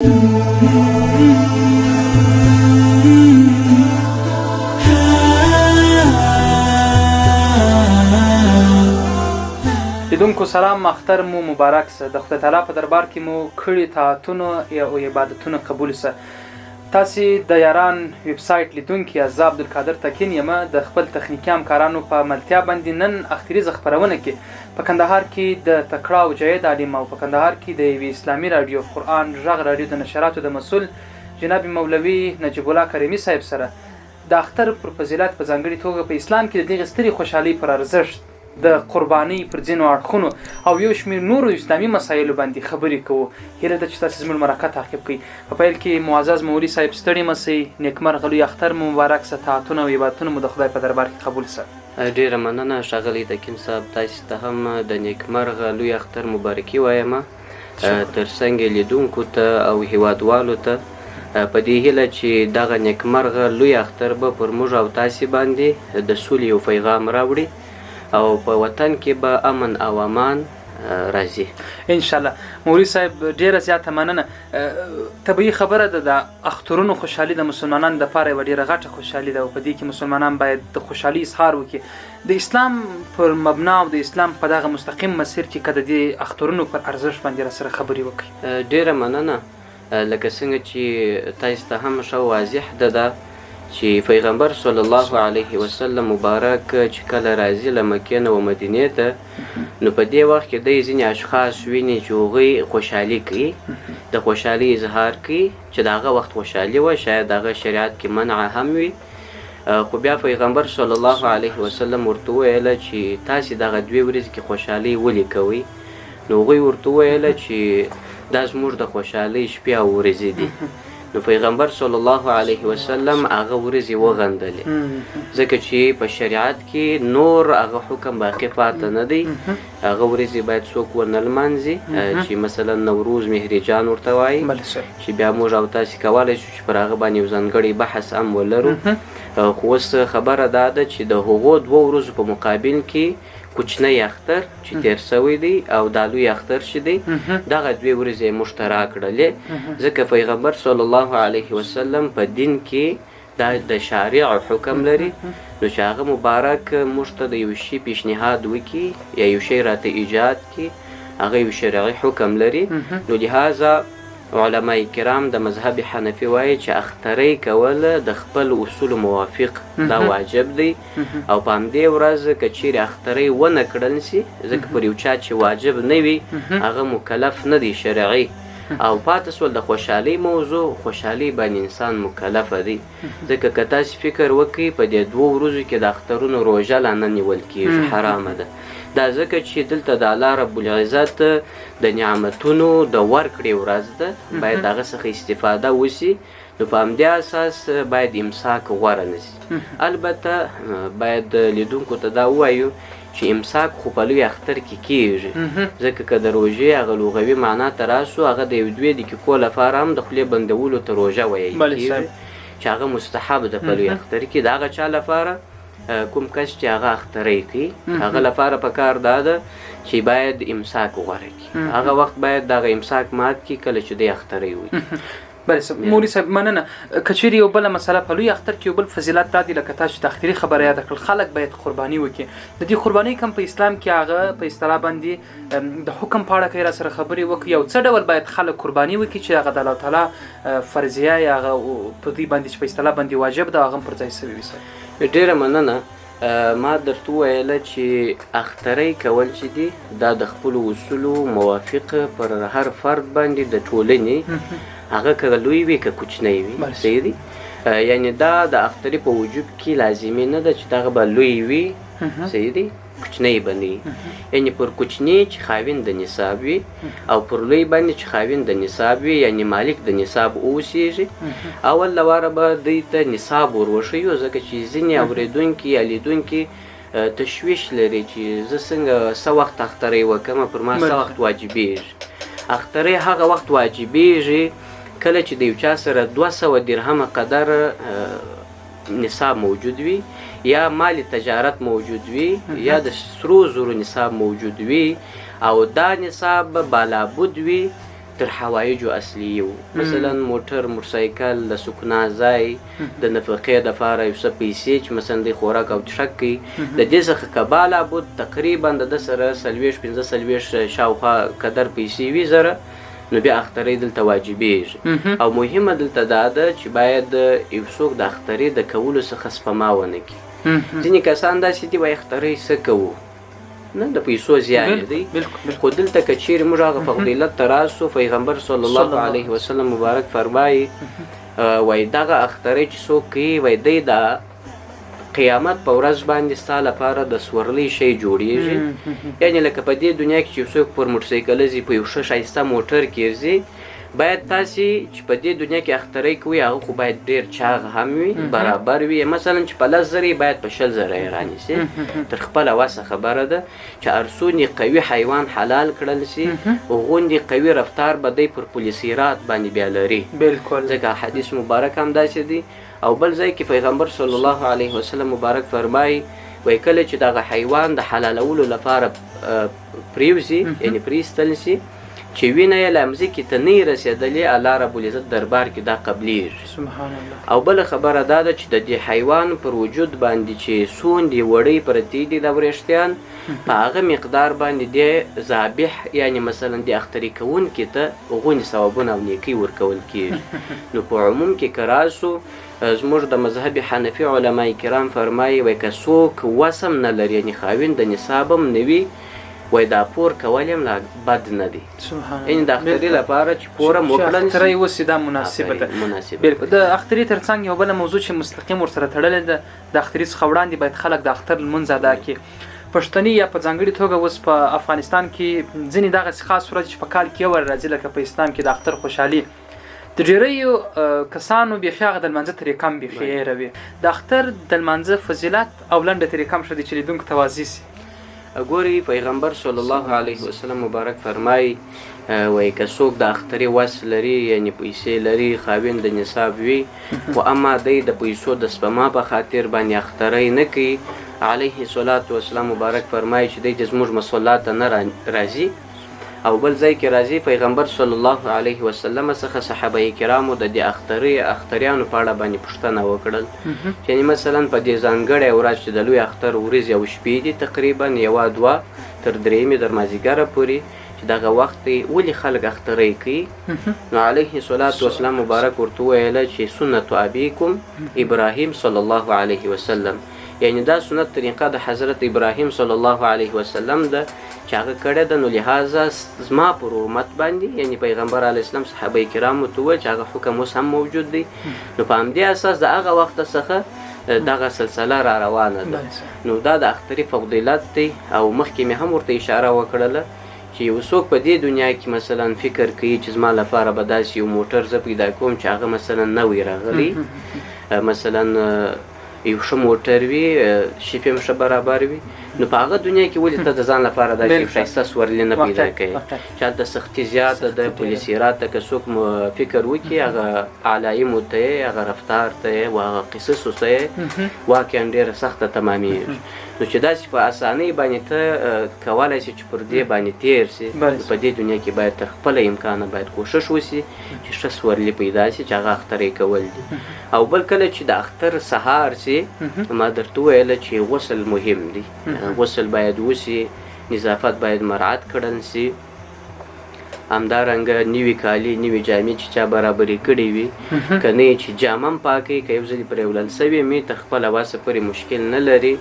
لیدونکو سلام، اختر مو مبارک شه. د خدای تعالی په دربار کې مو کړي طاعتونه او عبادتونه قبول شه. تاسې د یاران ویب سایټ لیدونکي زه عبدالقادر تکین یم. د خپل تخنیکي همکارانو په ملتیا باندې نن اختریزه خپرونه کې په کندهار کې د تکړه او جید عالم او په کندهار کې د یوې اسلامي راډیو قرآن غږ راډیو د نشراتو د مسؤل جناب مولوي نجیب الله کریمي صاحب سره د اختر پر فضیلت په ځانګړي توګه په اسلام کې د دغې سترې خوشحالۍ پر ارزښت، د قربانۍ پر ځینو اړخونو او یو شمېر نورو اسلامي مسایلو باندې خبرې کوو. هیله ده چې تاسې زموږ مرکه تعقیب کړئ. په پیل کې معزز مولوي صاحب ستړي مه شئ. نیکمرغه لوی اختر مو مبارک شه. طاعتونه او عبادتونه مو د خدای په دربار کې قبول شه. ډېره مننه ښاغلی تکین صاحب. تاسې ته هم د نیکمرغه لوی اختر مبارکي وایم، ترڅنګ لیدونکو ته او هیوادوالو ته په دې هیله چې دغه نیکمرغه لوی اختر به پر موږ او تاسې باندې د سولې یو پیغام راوړي او په وطن کې به امن او امان راځي انشاءالله. مولوي صاحب ډیره زیاته مننه. طبیعي خبره ده د اخترونو خوشحالي د مسلمانانو دپاره یوه ډیره غټه خوشحالي ده او په دې کې مسلمانان باید د خوشحالي اظهار وکړي. د اسلام پر مبنا او د اسلام په دغه مستقیم مسیر کې که د دې اخترونو پر ارزښت باندې راسره خبرې وکړي. ډیره مننه. لکه څنګه چې تاسو ته هم ښه واضح ده چې پیغمبر صلی الله علیه وسلم مبارک چې کله راځي له مکې نه و مدینې ته، نو په دې وخت کې دی ځینې اشخاص ویني چې هغوی خوشحالي کوي، د خوشحالي اظهار کوي چې د هغه وخت خوشحالي وه، شاید د هغه شریعت کې منع هم وي. خو بیا پیغمبر صلی الله علیه وسلم ورته وویله چې تاسې دغه 2 ورځې کې خوشحالي ولې کوئ؟ نو هغوی ورته وویله چې دا زموږ د خوشحالۍ شپې او ورځې دي. نو پیغمبر صلی الله علیه وسلم هغه ورځې وغندلې، ځکه چې په شریعت کې نور هغه حکم باقي پاته نه دی. هغه ورځې باید څوک ونه لمانځي، چې مثلا نوروز مهرجان ورته وایي، چې بیا موږ او تاسې کولی شو چې پر هغه باندې یو ځانګړی بحث هم ولرو. خو اوس خبره دا ده چې د هغو 2 ورځو په مقابل کې کوچنی اختر چې تیر شوی دی او دا لوی اختر چې دی، دغه 2 ورځې موږ ته راکړلې، ځکه پیغمبر صلی الله علیه وسلم په دین کې دا د شارع حکم لري. نو چې هغه مبارک موږ ته د یو شي پیشنهاد وکړي یا یو شی راته ایجاد کړي، هغه یو شرعي حکم لري. نو لهذا علماء کرام د مذهب حنفي وایي چې اخترۍ کول د خپل اصول موافق دا واجب دی، او په همدې ورځ که چیرې اخترۍ ونه کړل سي، ځکه پر یو چا چې واجب نه وي هغه مکلف نه دی شرعي. او پاتې سول د خوشحالۍ موضوع، خوشحالۍ باندې انسان مکلفه دی، ځکه که تاسې فکر وکړئ په دې 2 ورځو کې د اخترونو روژه لا نه نیول کېږي، حرامه ده. دا ځکه چې دلته د الله رب العزت د نعمتونو د ورکړې ورځ ده، باید هغه څخه استفاده وشي. نو په همدې اساس باید امساک غوره نشي. البته باید لیدونکو ته دا ووایو چې امساک خو په لوی اختر کې کېږي، ځکه که د روژې هغه لغوي معنا ته راسو، هغه د یو 2 دقیقو لپاره هم د خولې بندولو ته روژه ویل کېږي، چې هغه مستحب ده په لوی اختر کې. د هغه چا لپاره کوم کس چې هغه اخترۍ کوي، هغه لپاره پکار دا ده چې باید امساک غوره کړي. هغه وخت باید دغه امساک مات کړي کله چې دی اخترۍ وي. بله مولوي صاحب مننه. که چیرې یو بله مسله په لوی اختر کې یو بل فضیلت دا دی، لکه تاسو چې د اختري خبره یاده کړل، خلک باید قرباني وکړي. د دې قربانۍ کوم په اسلام کې هغه په اصطلاح باندې د حکم په اړه که یې راسره خبرې وکړي، او څه ډول باید خلک قرباني وکړي چې هغه د الله تعالی فرضیه یا هغه په دوی باندې چې په اصطلاح باندې واجب ده هغه هم پر ځای شوي وي؟ ډېره مننه. ما درته وویله چې اخترۍ کول چې دي دا د خپلو اصولو موافق پر هر فرد باندې د ټولنې، هغه که لوی وي که کوچنی وي، صحیح دي. یعنی دا د اخترۍ په وجوب کې لازمي نه ده چې دغه به لوی وي، صحیح دي، کوچنی به نه وي. یعنی پر کوچنی چې خاوند د نصاب وي او پر لوی باندې چې خاوند د نصاب وي، یعنی مالک د نصاب اوسیږي. اول لواره به دوی ته نصاب ور وښیو، ځکه چې ځینې اورېدونکي یا لیدونکي تشویش لري چې زه څنګه څه وخت اخترۍ وکړم، پر ما څه وخت واجبېږي. اخترۍ هغه وخت واجبېږي کله چې د یو چا سره 200 درهمه قدر نصاب موجود وي، یا مال تجارت موجود وي، یا د سرو زرو نصاب موجود وي، او دا نصاب بالابود وي تر حوایجو اصلي وو مثلا موټرسایکل د سکنا ځای د نفقې دپاره یو څه پیسې چې مثلا د خوراک او څښاک کوي د دې څخه که بالا بود تقریبا د ده سره 40-45 شاوخوا قدر پیسې وي زره نو بیا اخترۍ دلته واجبېږي او مهمه دلته دا ده چې باید یو څوک د اخترۍ د کولو څخه سپما ونه کړي ځینې کسان داسې دي وایي اخترۍ څه کوو نه د پیسو زیان دی خو دلته که چیرې موږ هغه فضیلت ته راسو پیغمبر صلی الله علیه وسلم مبارک فرمایي وایي دغه اخترۍ چې څوک کوي وایي دی د قیامت په ورځ باندې ستا لپاره د سورلۍ شی جوړیږي یعنې لکه په دې دنیا کې چې څوک پر موټرسایکل ځي په یو ښه ښایسته موټر کې ځي باید تاسې چې په دې دنیا کې اخترۍ کوئ هغه خو باید ډېر چاغ هم وي برابر وي مثلا چې په 10 زره باید په 60 زره یې رانیسي تر خپله وسه خبره ده چې ارڅوندې قوي حیوان حلال کړل سي غوندې قوي رفتار به دی پر پولیسیرات باندې بیا لري بالکل ځکه حدیث مبارک هم داسې دی او بل ځای کې پیغمبر صلی الله علیه وسلم مبارک فرمایي وایي کله چې دغه حیوان د حلالولو لپاره پریوځي یعنې پریستل سي چې وینه یې له مځکې ته نه یې رسېدلې الله رب العزت دربار کې دا قبلیږي سبحان الله او بله خبره دا ده چې د دې حیوان پر وجود باندې چې څوندې وړۍ پرتې دي د وریښتیان په هغه مقدار باندې د ذابح یعنې مثلا د اختري کوونکي ته غونې ثوابونه او نیکۍ ورکول کېږي نو په عموم کې که راسو زموږ د مذهب حنفي علما کرام فرمایي وایي که څوک وسم نه لري یعنې خاوند د نصاب هم نه وي وای دا پور کول هم بد نه دی یعنې د اختري لپاره چې پور هم وکړل شي اخترۍ اوسي دا مناسبه ده بالکل د اختري تر څنګ یو بله موضوع چې مستقیم ورسره تړلې ده د اختري څخه وړاندې باید خلک د اختر لمونځ ادا کړي پښتني یا په ځانګړې توګه اوس په افغانستان کې ځینې دغسې خاص ورځې چې په کال کې یو ور راځي لکه په اسلام کې د اختر خوشحالي د ډېریو کسانو بیخي هغه د لمانځه طریقه هم بیخي هیره وي د اختر د لمانځه فضیلت او لنډه طریقه هم ښه دی چې لیدونکو ته واضح سي ګوري پیغمبر صلی الله علیه وسلم مبارک فرمایي وایي که څوک د اختري وس لري یعنې پیسې لري خاوند د نصاب وي خو اما دی د پیسو د سپما په خاطر باندې اخترۍ نه کوي علیه الصلاة والسلام مبارک فرمایي چې دی د زموږ مصلات ته نه راځي او بل ځای کې راځي پیغمبر صلی الله علیه وسلم څخه صحابه کرامو د دې اختریانو په اړه باندې پوښتنه وکړل یعنې مثلا په دې ځانګړې ورځ چې د لوی اختر ورځې او شپې دي تقریبا یوه دوه تر درېیمې در مازدیګره پورې چې دغه وخت ولې خلک اخترۍ کوي نو علیه الصلاة والسلام مبارک ورته وویله چې سنت ابیکم ابراهیم صلی الله علیه وسلم یعنې دا سنت طریقه د حضرت ابراهیم صلی الله علیه وسلم ده چې هغه کړې ده نو لهذا زما پر امت باندې یعنې پیغمبر علیه السلام صحابه کرامو ته وویل چې هغه حکم اوس هم موجود دی نو په همدې اساس د هغه وخته څخه دغه سلسله را روانه ده نو دا د اختري فضیلت دی او مخکې مې هم ورته اشاره وکړله چې یو څوک په دې دنیا کې مثلا فکر کوي چې زما لپاره به داسې یو موټر زه پیدا کوم چې هغه مثلا نه وي راغلی مثلا یو ښه موټر وي شیف هم ښه برابر وي نو په هغه دنیا کې ولې ته د ځان لپاره داسې یو ښایسته سورلي نه پیدا کوې چې هلته سختي زیاته ده پولیسیرات ته که څوک فکر وکړي هغه علایمو ته یې هغه رفتار ته یې و هغه قصصو ته یې واقعا ډېره سخته تمامیږي نو چې داسې په اسانۍ باندې ته کولی شي چې پر دې باندې تېر سي په دې دنیا کې باید تر خپله امکانه باید کوښښ وسي چې ښه سورلي پیدا سي چې هغه اخترۍ کول دي او بل کله چې د اختر سهار سي ما درته وویله چې غسل مهم دی غسل باید وسي نظافت باید مراعات کړل سي همدارنګه نوي کالي نوي جامې چې چا برابرې کړې وي که نه چې جامه هم پاکوي که یو ځلې پرې ولل سوې مې تر خپله واسه پورې مشکل نه لري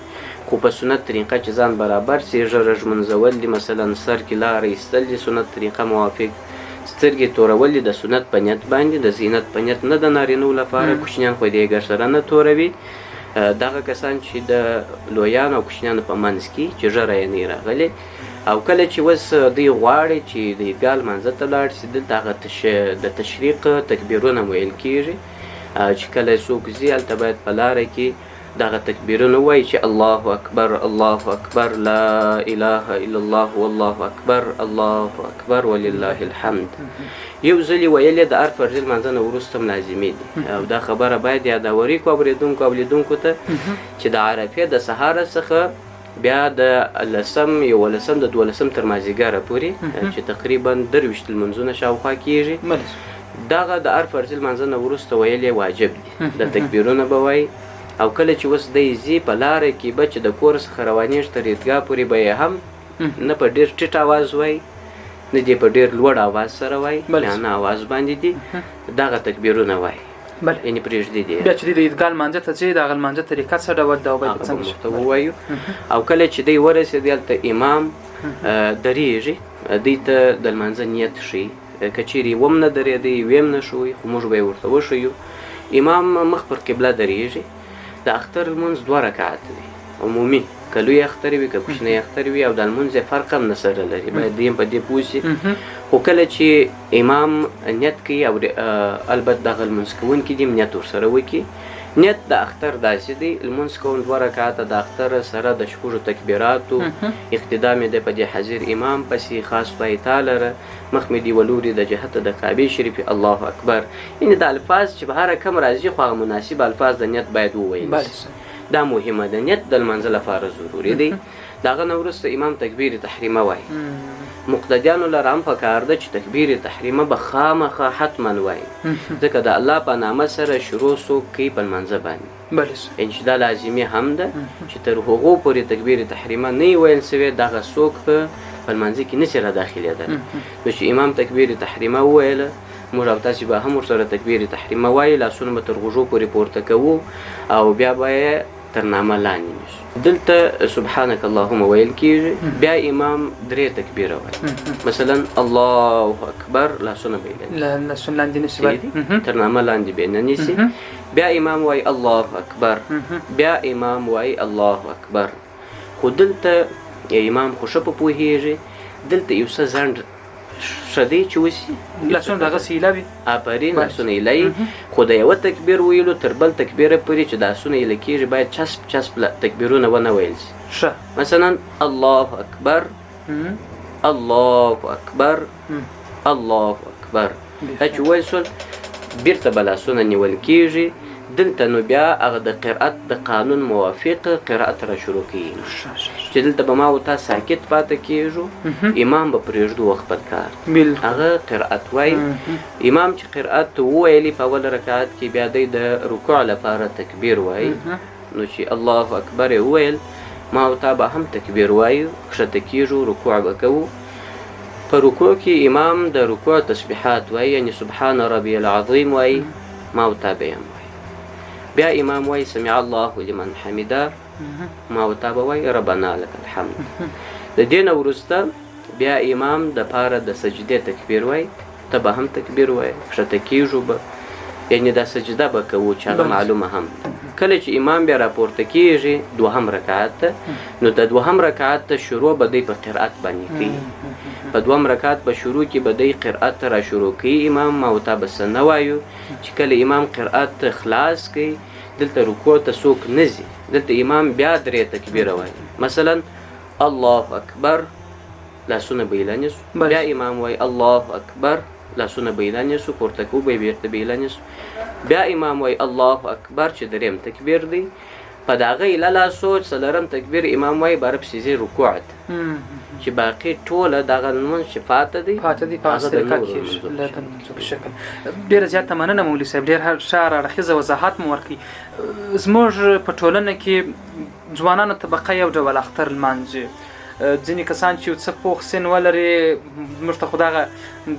خو په سنت طریقه چې ځان برابر سي ژر ژمنځول دي مثلا سر کې لاره ایستل دي سنت طریقه موافق سترګې تورول دي د سنت په نیت باندې د زینت په نیت نه د نارینهو لپاره کوچنیان خو دې ګر سره نه توروي دغه کسان چې د لویانو او کوچنیانو په منځ کې چې ژره یې نه راغلي او کله چې اوس دوی غواړي چې د عیدګاه لمانځه ته لاړ شي دلته هغه د تشریق تکبیرونه ویل کېږي چې کله څوک ځي هلته باید په لاره کې دغه تکبیرونه وایي چې الله اکبر الله اکبر لا اله الا الله والله اکبر الله اکبر ولله الحمد یو ځلې ویل د هر فرضي لمانځه نه وروسته هم لازمي دي او دا خبره باید یادوري کړو اورېدونکو او لیدونکو ته چې د عرفې د سهاره څخه بیا د 11 د 12 تر مازدیګره پورې چې تقریبا 23 لمونځونه شاوخوا کیږي دغه د هر فرض لمانځه نه وروسته ویل یې واجب دي د تکبیرونه به وایي او کله چې اوس دی ځي په لاره کې به چې د کور څخه روانېږي تر عیدګاه پورې به یې هم نه په ډېر ټیټ اواز وایي نه دې په ډېر لوړ اواز سره وایي نه اواز باندې دي دغه تکبیرونه وایي یعنې پرېږدي دي بیا چې دی د عیدګاه لمانځه ته ځي د هغه لمانځه طریقه څه ډول ده او باید څنګه ورته ووایو او کله چې دی ورسېدي هلته امام درېږي دوی ته د لمانځه نیت ښیي که چیرې وم نه درېدی ویم نه ښوی خو موږ به یې ورته وښیو امام مخ پر قبله درېږي د اختر لمونځ 2 رکعات دی عمومي که لوی اختر وي که کوچنی اختر وي او د لمونځ یې فرق هم نه سره لري باید دې په دې پوه شي خو کله چې امام نیت کوي او البته دغه لمونځ کوونکي دي نیت ورسره وکړي نیت د اختر داسې دی لمونځ کوم 2 رکعاته د اختر سره د شپږو تکبیراتو اقتدا مې دی په دې حاضر امام پسې خاص خدای تعالی مخ مې دی ولوري د جهت د کعبې شریفې الله اکبر یعنې د الفاظ چې به هره کم راځي خو هغه مناسب الفاظ د نیت باید وویل دا مهمه ده نیت د لمانځه لپاره ضروري دی د هغه نه وروسته امام تکبیر تحریمه وایي مقتدیانو لره هم پکار ده چې تکبیر تحریمه به خامخا حتما وایي ځکه د الله په نامه سره شروع څوک کوي په لمانځه باندې یعنې چې دا لازمي هم ده چې تر هغو پورې تکبیر تحریمه نه وي ویل سوی دغه څوک په لمانځه کې نشي راداخلېدلی نو چې امام تکبیر تحریمه وویله موږ او تاسې به هم ورسره تکبیر تحریمه وایي لاسونه به تر غوږو پورې پورته کوو او بیا به یې تر نامه لاندې نیسو دلته سبحانك اللهم ویل کېږي بیا امام 3 تکبیره وایي مثلا الله اکبر لاسونه به یې لاسونه لاندې نیسي تر نامه لاندې به یې نه نیسي بیا امام وایي الله اکبر بیا امام وایي الله اکبر خو دلته امام خو ښه په پوهېږي دلته یو څه ځنډ ښه دی چې وشي لاسونه دغسې ایله وي آفرین لاسونه ایله وي خو د یوه تکبیر ویلو تر بل تکبیره پورې چې لاسونه ایله کېږي باید چسپ چسپ تکبیرونه ونه ویل شي مثلا الله اکبر الله اکبر الله اکبر دا چې ویل شول بیرته به لاسونه نیول کېږي دلته نو بیا هغه د قرأت د قانون موافق قرأت را شروع کېږي چې دلته به ما او تا ساکت پاتې کېږو امام به پرېږدو وخت په کار هغه قرأت وایي امام چې قرأت وویلي په اول رکعت کې بیا دی د رکوع لپاره تکبیر وایي نو چې الله اکبر یې وویل ما او تا به هم تکبیر وایو ښکته کېږو رکوع به کوو په رکوع کې امام د رکوع تسبیحات وایي یعنې سبحان ربي العظیم وایي ما او تا به یې هم بیا امام وایي سمع الله لمن حمده ما او تا به وایي ربنا لك الحمد د دې نه وروسته بیا امام د پاره د سجدې تکبیر وایي ته به هم تکبیر وایي ښکته کېږو به یعنې دا سجده به کوو چې هغه معلومه هم کله چې امام بیا راپورته کېږي 2 رکعت ته نو د 2 رکعت ته شروع به دی په قرأت باندې کوي په 2 رکعت په شروع کې به دی قرأت را شروع کوي امام ما او تا به څه نه وایو چې کله امام قرأت خلاص کوي دلته رکوع ته څوک نه ځي دلته امام بیا 3 تکبیره وایي مثلا الله اکبر لاسونه به یې لانیسو بیا امام وایي الله اکبر لاسونه به یې لانیسو پورته کوو به یې بیرته به یې لانیسو بیا امام وایي الله اکبر چې 3 تکبیر دی په د هغه ایله لاسو 4 تکبیر امام وایي باره پسې ځي رکوع ته چې باقي ټوله دغه لمونځ چې پاته دی په هغه طریقه کېږي د لمونځو په شکل ډېره زیاته مننه مولوي صاحب ډېر ښه رااړخیزه وضاحت مو ورکړي زموږ په ټولنه کې ځوانانو طبقه یو ډول اختر لمانځي ځینې کسان چې څه پوخ سن ولري موږ ته خو دغه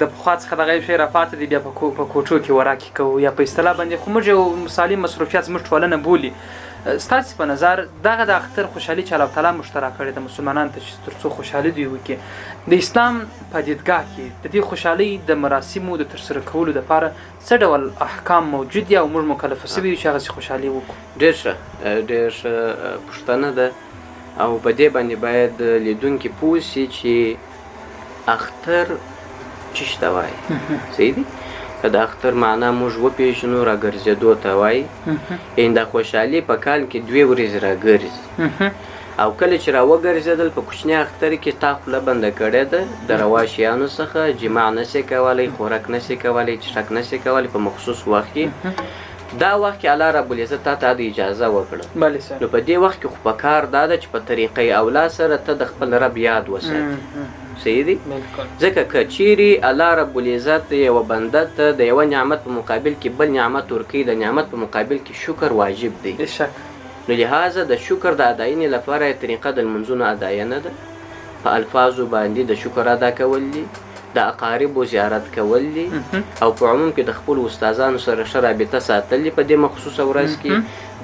د پخوا څخه دغه یو شی راپاتې دی بیا په کوټو کې وراکې کوو یا په اصطلاح باندې خو موږ یو مثالي مصروفیت زموږ ټولنه بولي ستاسې په نظر دغه د اختر خوشحالي چې الله تعالی مشترک کړې د مسلمانانو ته چې تر څو خوشحالي دوی وکړي د اسلام په دیدګاه کې د دې خوشحالۍ د مراسمو د ترسره کولو دپاره څه ډول احکام موجود دي او موږ مکلفه سوي یو چې هغسې خوشحالي وکړو ډېر ښه پوښتنه ده او په دې باندې باید لیدونکي پوه شي چې اختر څه شته وایي صحیح دي که د اختر معنا موږ وپېژنو راګرځېدو ته وایي یعنې دا خوشحالي په کال کې 2 ورځې راګرځي او کله چې راوګرځېدل په کوچني اختر کې تا خوله بنده کړې ده د روا شیانو څخه جماع نشي کولی خوراک نشي کولی څښاک نشي کولی په مخصوص وخت کې دا وخت کې الله رب العزت تا ته د اجازه وکړه بله صاحب نو په دې وخت کې خو په کار دا ده چې په طریقې اولا سره ته د خپل رب یاد وساتې صحیح دی بالکل ځکه که چیرې الله رب العزت یوه بنده ته د یوه نعمت په مقابل کې بل نعمت ورکوي د نعمت په مقابل کې شکر واجب دی بېشک نو لهذا د شکر د اداینې لپاره طریقه د لمونځونو اداینه ده په الفاظو باندې د شکر ادا کول دي د اقاربو زیارت کول دي او په عموم کې د خپل استادانو سره ښه رابطه ساتل دي په دې مخصوصه ورځ کې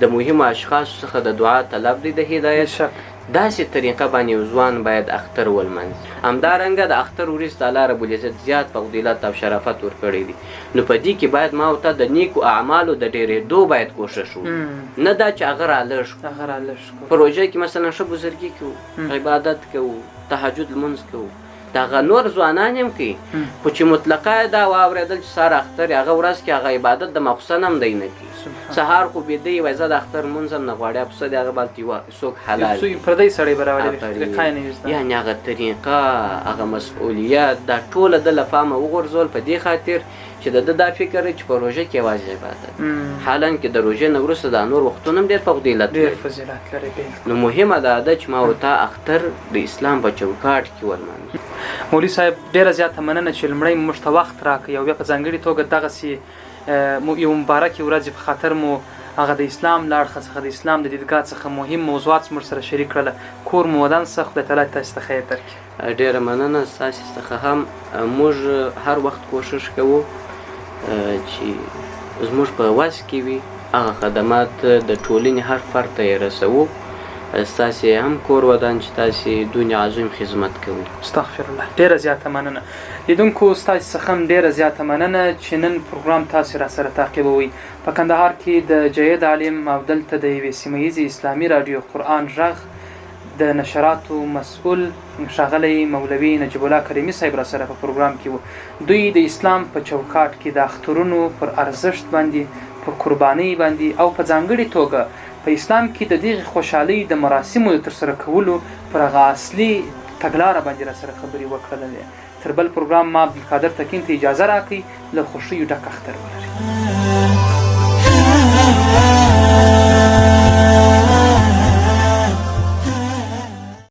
د مهمو اشخاصو څخه د دعا طلب دی د هدایت داسې طریقه باندې یو ځوان باید اختر ولمنځي همدارنګه د اختر وروسته الله رب العزت زیات فضیلت او شرافت ورکړی دی نو په دې کې باید ما او ته د نیکو اعمالو د ډېرېدو باید کوښښ وکړو نه دا چې هغه رالږ کړو په روژه کې مثلا ښه بزرګي کوو عبادت کوو تهجد لمونځ کوو د هغه نور ځوانان هم کوي خو چې مطلقه دا واورېدل چې سهار اختر هغه ورځ کې هغه عبادت د ماخوستن هم دی نه کوي سهار خو بېده یې وایي زه د اختر لمونځ هم نه غواړي پسه د هغه بالتې څوک حلال پردی سړی به راوړي یعنې هغه طریقه هغه مسؤلیت دا ټوله ده له فامه وغورځول په دې خاطر چې د ده دا فکر دی چې په روژه کې یوازې عبادت حالانکې د روژې نه وروسته دا نور وختونه هم ډېر فضیلت لري نو مهمه دا ده چې ما ورته اختر د اسلام په چوکاټ کې ولمانځو مولوي صاحب ډېره زیاته مننه چې لومړی موږ ته وخت راکړئ او بیا په ځانګړې توګه دغسې یو مبارکې ورځې په خاطر مو هغه د اسلام لاړخه څخه د اسلام د دیدګاه څخه مهم موضوعات موږ سره شریک کړله کور مو ودان څه خدای تعالی تاسو ته خیر درکړي ډېره مننه ستاسې څخه هم موږ هر وخت کوښښ کوو چې زموږ په وس کې وي هغه خدمات د ټولنې هر فرد ته یې رسوو ستاسې هم کور ودان چې تاسې دون عظیم خدمت کوئ استغفر الله ډېره زیاته مننه لیدونکو ستاسې څخه هم ډېره زیاته مننه چې نن پروګرام تاسې راسره تعقیبوئ په کندهار کې د جید عالم او دلته د یوې سیمه ییزې اسلامي راډیو قرآن غږ د نشراتو مسؤل ښاغلی مولوي نجیب الله کریمي صاحب راسره په پروګرام کې وو دوی د اسلام په چوکاټ کې د اخترونو پر ارزښت باندې پر قربانۍ باندې او په ځانګړې توګه په اسلام کې د دغې خوشحالۍ د مراسمو د ترسره کولو پر هغه اصلي تګلاره باندې راسره خبرې وکړلې تر بل پروګرام ما عبدالقادر تکین ته اجازه راکړئ له خوښیو ډک اختر ولرئ